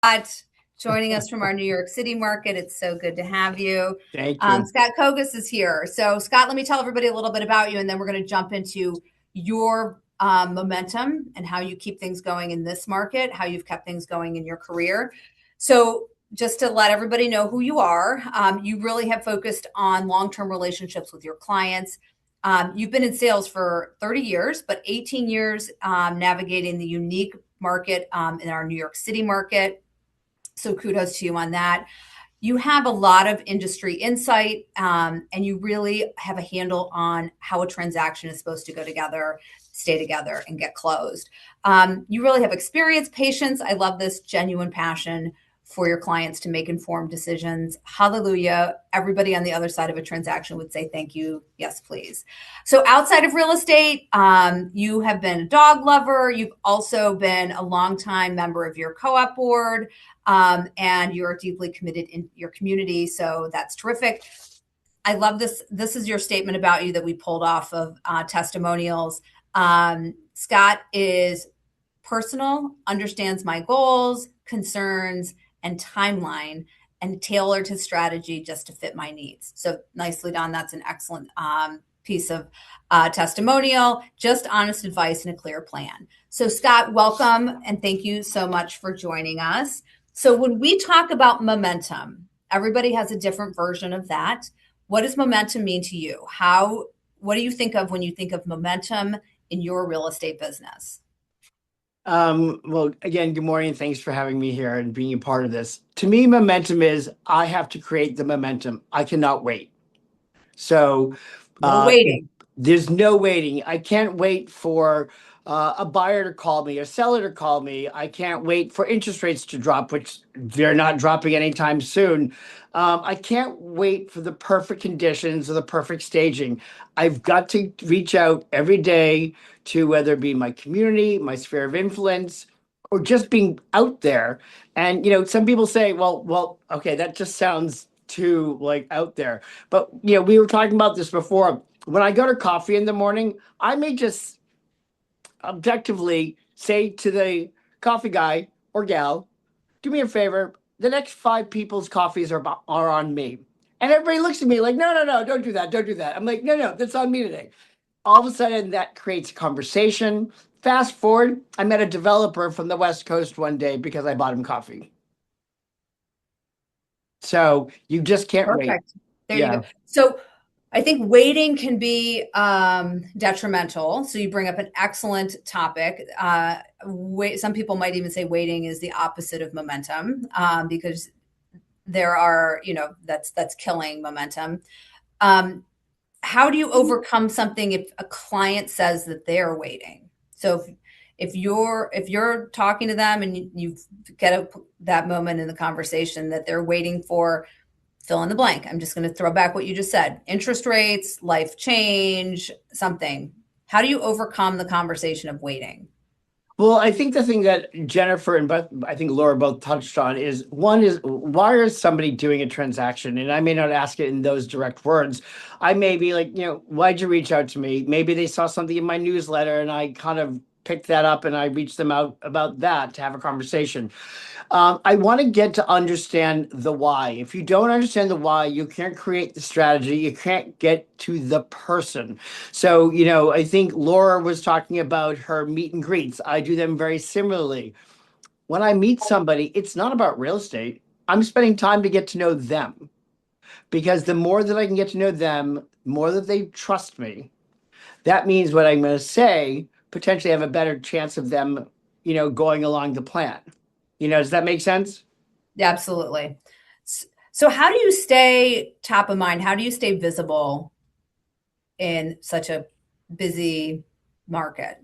Scott, joining us from our New York City market. It's so good to have you. Thank you. Scott Kogos is here. So, Scott, let me tell everybody a little bit about you, and then we're going to jump into your momentum and how you keep things going in this market, how you've kept things going in your career. So, just to let everybody know who you are, you really have focused on long-term relationships with your clients. You've been in sales for 30 years, but 18 years navigating the unique market in our New York City market. So kudos to you on that. You have a lot of industry insight, and you really have a handle on how a transaction is supposed to go together, stay together, and get closed. You really have experience, patience. I love this genuine passion for your clients to make informed decisions. Hallelujah. Everybody on the other side of a transaction would say thank you. Yes, please. So outside of real estate, you have been a dog lover. You've also been a longtime member of your co-op board, and you're deeply committed in your community. So that's terrific. I love this. This is your statement about you that we pulled off of testimonials. Scott is personal, understands my goals, concerns, and timeline, and tailored his strategy just to fit my needs. So nicely done. That's an excellent piece of testimonial, just honest advice and a clear plan. So Scott, welcome, and thank you so much for joining us. So when we talk about momentum, everybody has a different version of that. What does momentum mean to you? What do you think of when you think of momentum in your real estate business? Well, again, good morning. Thanks for having me here and being a part of this. To me, momentum is I have to create the momentum. I cannot wait. So No waiting. there's no waiting. I can't wait for a buyer to call me, a seller to call me. I can't wait for interest rates to drop, which they're not dropping anytime soon. I can't wait for the perfect conditions or the perfect staging. I've got to reach out every day to whether it be my community, my sphere of influence, or just being out there. And some people say, well, okay, that just sounds too like out there. But we were talking about this before. When I go to coffee in the morning, I may just objectively say to the coffee guy or gal, do me a favor, the next 5 people's coffees are on me. And everybody looks at me like, no, don't do that, don't do that. I'm like, no, that's on me today. All of a sudden, that creates a conversation. Fast forward, I met a developer from the West Coast one day because I bought him coffee. So you just can't wait. Perfect. There you go. So I think waiting can be detrimental. So you bring up an excellent topic. Some people might even say waiting is the opposite of momentum, because there are, that's killing momentum. How do you overcome something if a client says that they're waiting? So if you're talking to them and you get that moment in the conversation that they're waiting for, fill in the blank. I'm just going to throw back what you just said. Interest rates, life change, something. How do you overcome the conversation of waiting? Well, I think the thing that Jennifer and I think Laura both touched on is one is why is somebody doing a transaction? And I may not ask it in those direct words. I may be like, why'd you reach out to me? Maybe they saw something in my newsletter and I kind of picked that up and I reached them out about that to have a conversation. I want to get to understand the why. If you don't understand the why, you can't create the strategy. You can't get to the person. So, I think Laura was talking about her meet and greets. I do them very similarly. When I meet somebody, it's not about real estate. I'm spending time to get to know them, because the more that I can get to know them, the more that they trust me. That means what I'm going to say potentially have a better chance of them, going along the plan. Does that make sense? Absolutely. So how do you stay top of mind? How do you stay visible in such a busy market?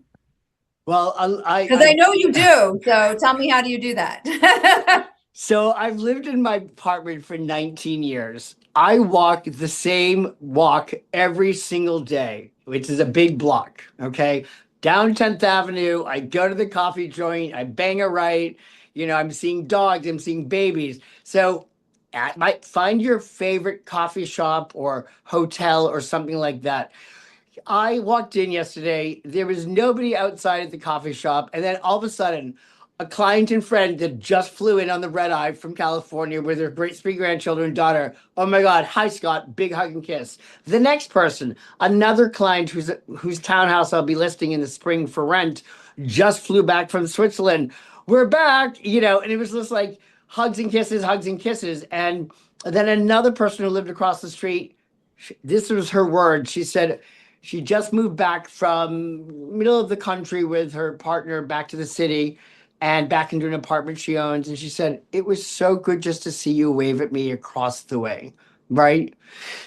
Well, because I know you do. So tell me, how do you do that? So I've lived in my apartment for 19 years. I walk the same walk every single day, which is a big block. Okay. Down 10th Avenue, I go to the coffee joint, I bang a right. I'm seeing dogs, I'm seeing babies. So find your favorite coffee shop or hotel or something like that. I walked in yesterday, there was nobody outside at the coffee shop, and then all of a sudden, a client and friend that just flew in on the red eye from California with her great three grandchildren and daughter. Oh my God. Hi, Scott. Big hug and kiss. The next person, another client whose townhouse I'll be listing in the spring for rent, just flew back from Switzerland. We're back, and it was just like hugs and kisses, hugs and kisses. And then another person who lived across the street, this was her word. She said, she just moved back from middle of the country with her partner back to the city and back into an apartment she owns. And she said, it was so good just to see you wave at me across the way. Right.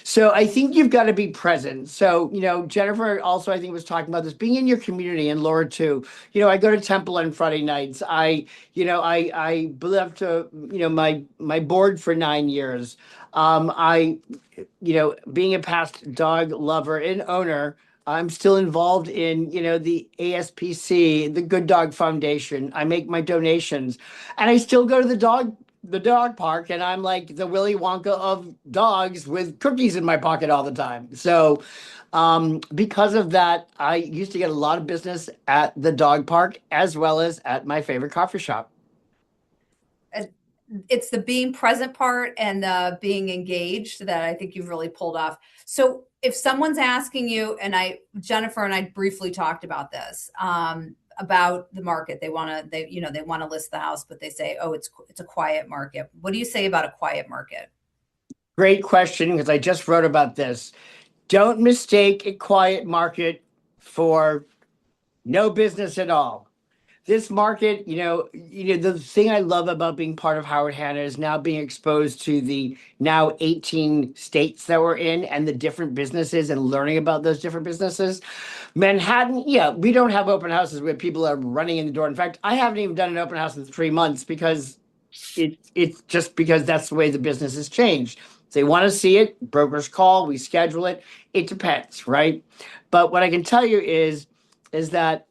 So I think you've got to be present. So, Jennifer also, I think, was talking about this being in your community, and Laura too. I go to temple on Friday nights. I belong to, my board for 9 years. Being a past dog lover and owner, I'm still involved in, the ASPC, the Good Dog Foundation. I make my donations, and I still go to the dog park, and I'm like the Willy Wonka of dogs with cookies in my pocket all the time. So, because of that, I used to get a lot of business at the dog park as well as at my favorite coffee shop. It's the being present part and the being engaged that I think you've really pulled off. So if someone's asking you, and Jennifer and I briefly talked about this, about the market, they want to list the house, but they say, oh, it's a quiet market. What do you say about a quiet market? Great question, because I just wrote about this. Don't mistake a quiet market for no business at all. This market, the thing I love about being part of Howard Hanna is now being exposed to the now 18 states that we're in and the different businesses and learning about those different businesses. Manhattan, yeah, we don't have open houses where people are running in the door. In fact, I haven't even done an open house in 3 months because it's just because that's the way the business has changed. If they want to see it, brokers call, we schedule it. It depends, right? But what I can tell you is that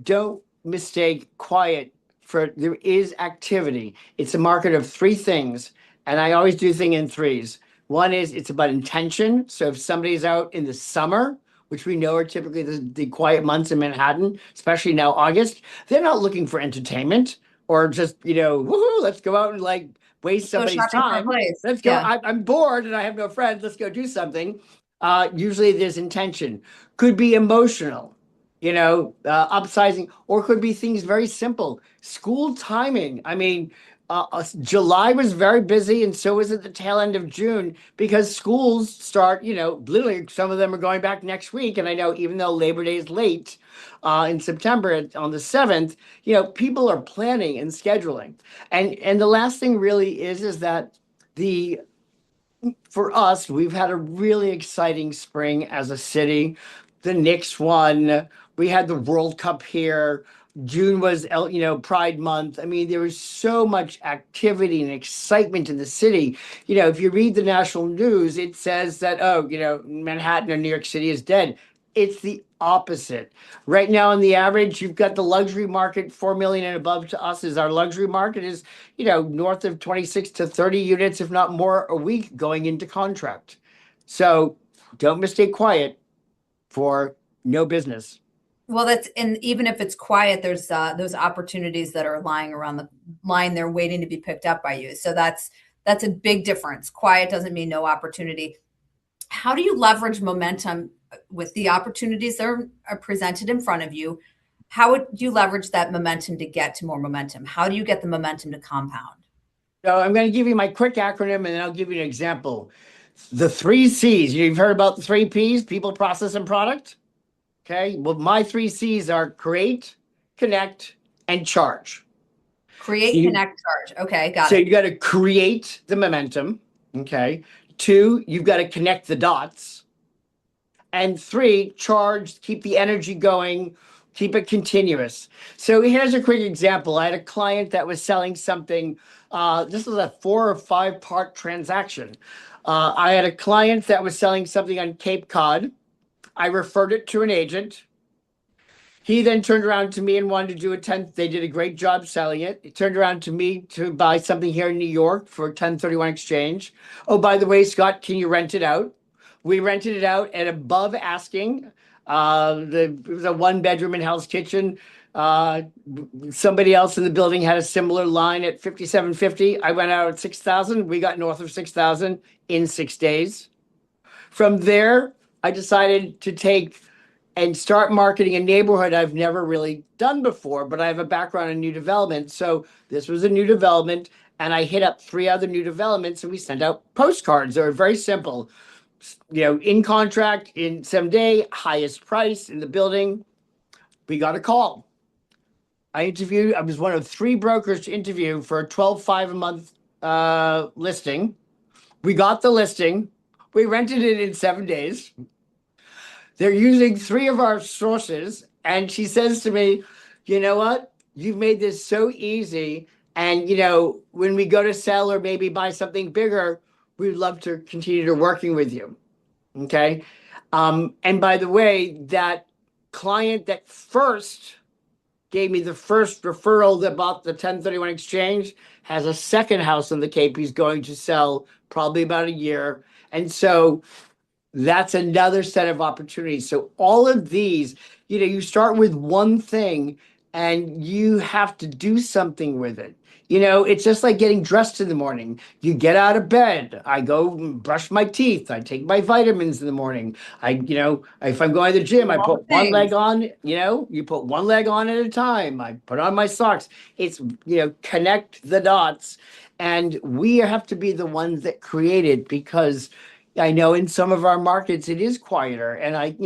don't mistake quiet for there is activity. It's a market of three things, and I always do things in threes. One is it's about intention. So if somebody's out in the summer, which we know are typically the quiet months in Manhattan, especially now August, they're not looking for entertainment or just, woohoo, let's go out and like waste Go somebody's shopping for a time. place. Let's go. Yeah. I'm bored and I have no friends. Let's go do something. Usually there's intention. Could be emotional, upsizing, or could be things very simple. School timing. I mean, July was very busy, and so is at the tail end of June because schools start, literally some of them are going back next week. And I know even though Labor Day is late in September on the 7th, people are planning and scheduling. And the last thing really is that the for us, we've had a really exciting spring as a city. The Knicks won. We had the World Cup here. June was, Pride Month. I mean, there was so much activity and excitement in the city. If you read the national news, it says that, Manhattan or New York City is dead. It's the opposite. Right now, on the average, you've got the luxury market, 4 million and above to us is our luxury market is, north of 26 to 30 units, if not more, a week going into contract. So don't mistake quiet for no business. Well, and even if it's quiet, there's those opportunities that are lying around the line there waiting to be picked up by you. So that's a big difference. Quiet doesn't mean no opportunity. How do you leverage momentum with the opportunities that are presented in front of you? How would you leverage that momentum to get to more momentum? How do you get the momentum to compound? So I'm going to give you my quick acronym and then I'll give you an example. The three C's. You've heard about the three P's, people, process, and product. Okay. Well, my three C's are create, connect, and charge. Create, connect, charge. Okay, got So it. you got to create the momentum. Okay. 2, you've got to connect the dots. And 3, charge, keep the energy going, keep it continuous. So here's a quick example. I had a client that was selling something. This was a 4 or 5 part transaction. I had a client that was selling something on Cape Cod. I referred it to an agent. He then turned around to me and wanted to do a 10. They did a great job selling it. He turned around to me to buy something here in New York for a 1031 exchange. Oh, by the way, Scott, can you rent it out? We rented it out at above asking. It was a 1 bedroom in Hell's Kitchen. Uh, Somebody else in the building had a similar line at 5750. I went out at 6,000. We got north of 6,000 in 6 days. From there, I decided to take and start marketing a neighborhood I've never really done before, but I have a background in new development. So this was a new development, and I hit up three other new developments and we sent out postcards. They were very simple. In contract in 7 day, highest price in the building. We got a call. I was one of three brokers to interview for a 12.5 a month listing. We got the listing. We rented it in 7 days. They're using three of our sources. And she says to me, you know what? You've made this so easy. And, when we go to sell or maybe buy something bigger, we'd love to continue to working with you. Okay. And by the way, that client that first gave me the first referral that bought the 1031 exchange has a second house on the Cape he's going to sell probably about a year. And so that's another set of opportunities. So all of these, you start with one thing and you have to do something with it. It's just like getting dressed in the morning. You get out of bed. I go brush my teeth. I take my vitamins in the morning. If I'm going to the gym, I put one leg on, you put one leg on at a time. I put on my socks. It's, connect the dots. And we have to be the ones that create it, because I know in some of our markets it is quieter, and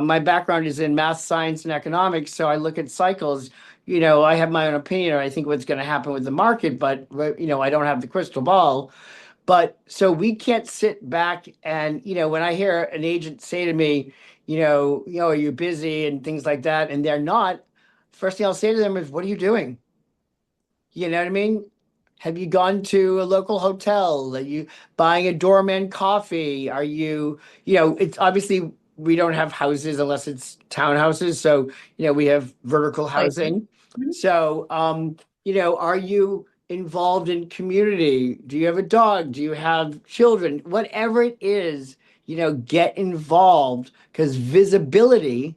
my background is in math, science, and economics, so I look at cycles. I have my own opinion, or I think what's going to happen with the market, but I don't have the crystal ball. But so we can't sit back and when I hear an agent say to me, are you busy and things like that, and they're not. First thing I'll say to them is, what are you doing? You know what I mean? Have you gone to a local hotel? Are you buying a doorman coffee? Are you, it's obviously we don't have houses unless it's townhouses. So, we have vertical housing. Mhm. So, are you involved in community? Do you have a dog? Do you have children? Whatever it is, get involved, because visibility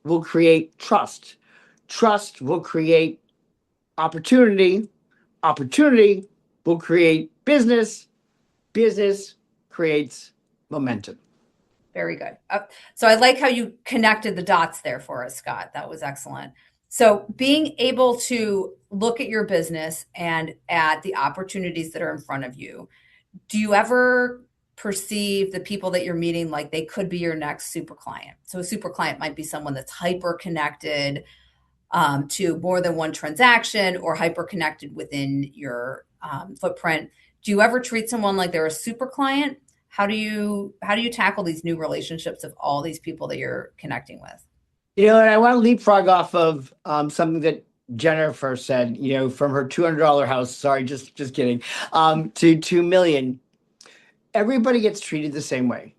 will create trust. Trust will create opportunity. Opportunity will create business. Business creates momentum. Very good. So I like how you connected the dots there for us, Scott. That was excellent. So being able to look at your business and at the opportunities that are in front of you, do you ever perceive the people that you're meeting like they could be your next super client? So a super client might be someone that's hyper connected to more than one transaction, or hyper connected within your footprint. Do you ever treat someone like they're a super client? How do you tackle these new relationships of all these people that you're connecting with? And I want to leapfrog off of something that Jennifer said, from her $200 house, sorry, just kidding, to 2 million. Everybody gets treated the same way.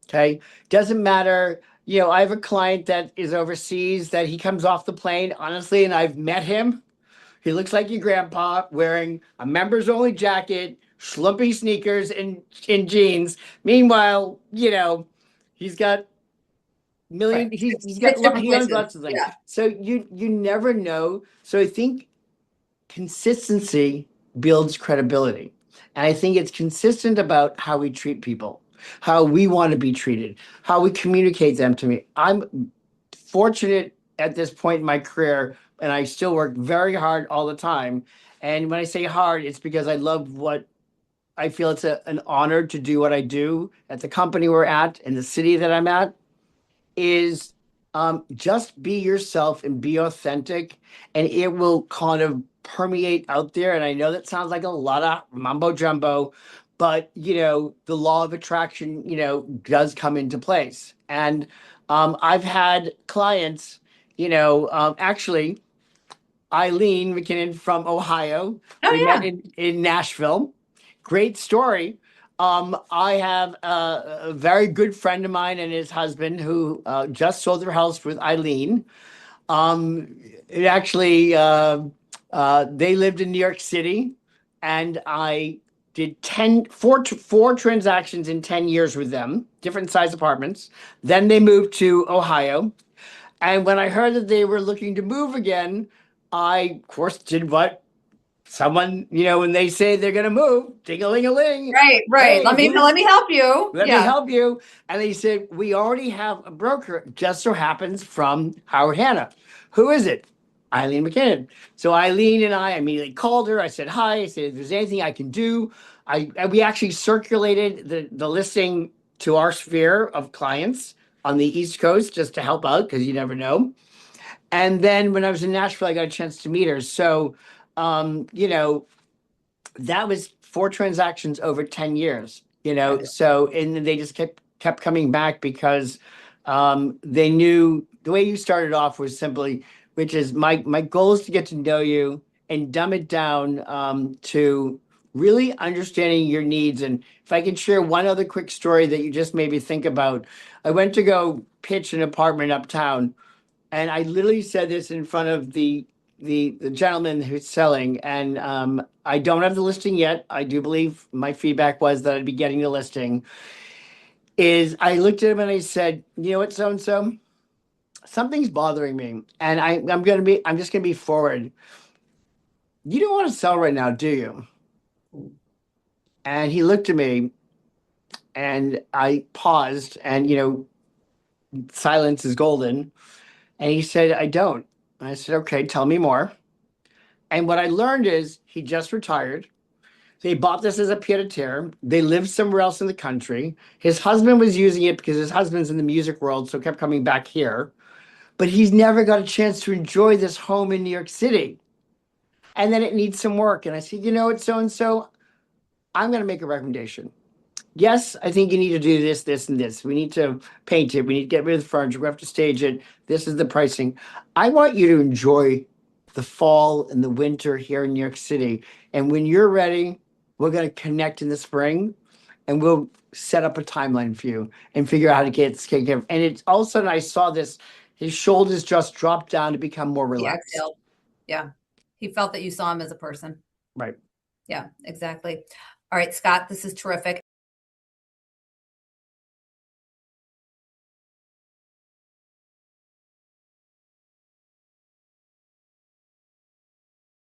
Okay. Doesn't matter. I have a client that is overseas that he comes off the plane, honestly, and I've met him. He looks like your grandpa wearing a members only jacket, schlumpy sneakers, and in jeans. Meanwhile, he's got Right. he's got It's different he owns places. lots of things. Yeah. So you never know. So I think consistency builds credibility. And I think it's consistent about how we treat people, how we want to be treated, how we communicate them to me. I'm fortunate at this point in my career, and I still work very hard all the time. And when I say hard, it's because I love what I feel. It's an honor to do what I do at the company we're at, in the city that I'm at, is just be yourself and be authentic, and it will kind of permeate out there. And I know that sounds like a lot of mumbo jumbo, but the law of attraction, does come into place. And I've had clients, actually, Eileen McKinnon from Ohio. Oh We met yeah. in Nashville. Great story. I have a very good friend of mine and his husband who just sold their house with Eileen. It actually, they lived in New York City, and I did four transactions in 10 years with them, different size apartments. Then they moved to Ohio. And when I heard that they were looking to move again, I, of course, did what someone, when they say they're going to move, ding-a-ling-a-ling. Right, right. Hey, Let me help you. let me Yeah. help you. And they said, we already have a broker, just so happens from Howard Hanna. Who is it? Eileen McKinnon. So Eileen and I immediately called her. I said, hi. I said, if there's anything I can do. We actually circulated the listing to our sphere of clients on the East Coast just to help out because you never know. And then when I was in Nashville, I got a chance to meet her. So, you know, that was 4 transactions over 10 years, so, and they just kept coming back because they knew the way you started off was simply, which is my goal is to get to know you and dumb it down to really understanding your needs. And if I could share one other quick story that you just made me think about, I went to go pitch an apartment uptown, and I literally said this in front of the gentleman who's selling, and I don't have the listing yet. I do believe my feedback was that I'd be getting the listing. Is I looked at him and I said, you know what, so and so, something's bothering me, and I'm just gonna be forward. You don't want to sell right now, do you? And he looked at me, and I paused, and silence is golden. And he said, I don't. And I said, okay, tell me more. And what I learned is he just retired. They bought this as a pied a terre. They lived somewhere else in the country. His husband was using it because his husband's in the music world, so kept coming back here. But he's never got a chance to enjoy this home in New York City. And then it needs some work. And I said, you know what, so and so, I'm going to make a recommendation. Yes, I think you need to do this, this, and this. We need to paint it. We need to get rid of the furniture. We have to stage it. This is the pricing. I want you to enjoy the fall and the winter here in New York City. And when you're ready, we're going to connect in the spring, and we'll set up a timeline for you and figure out how to get it taken care of. And it's all of a sudden I saw this, his shoulders just dropped down to become more He relaxed. exhaled. Yeah. He felt that you saw him as a person. Right. Yeah, exactly. All right, Scott, this is terrific.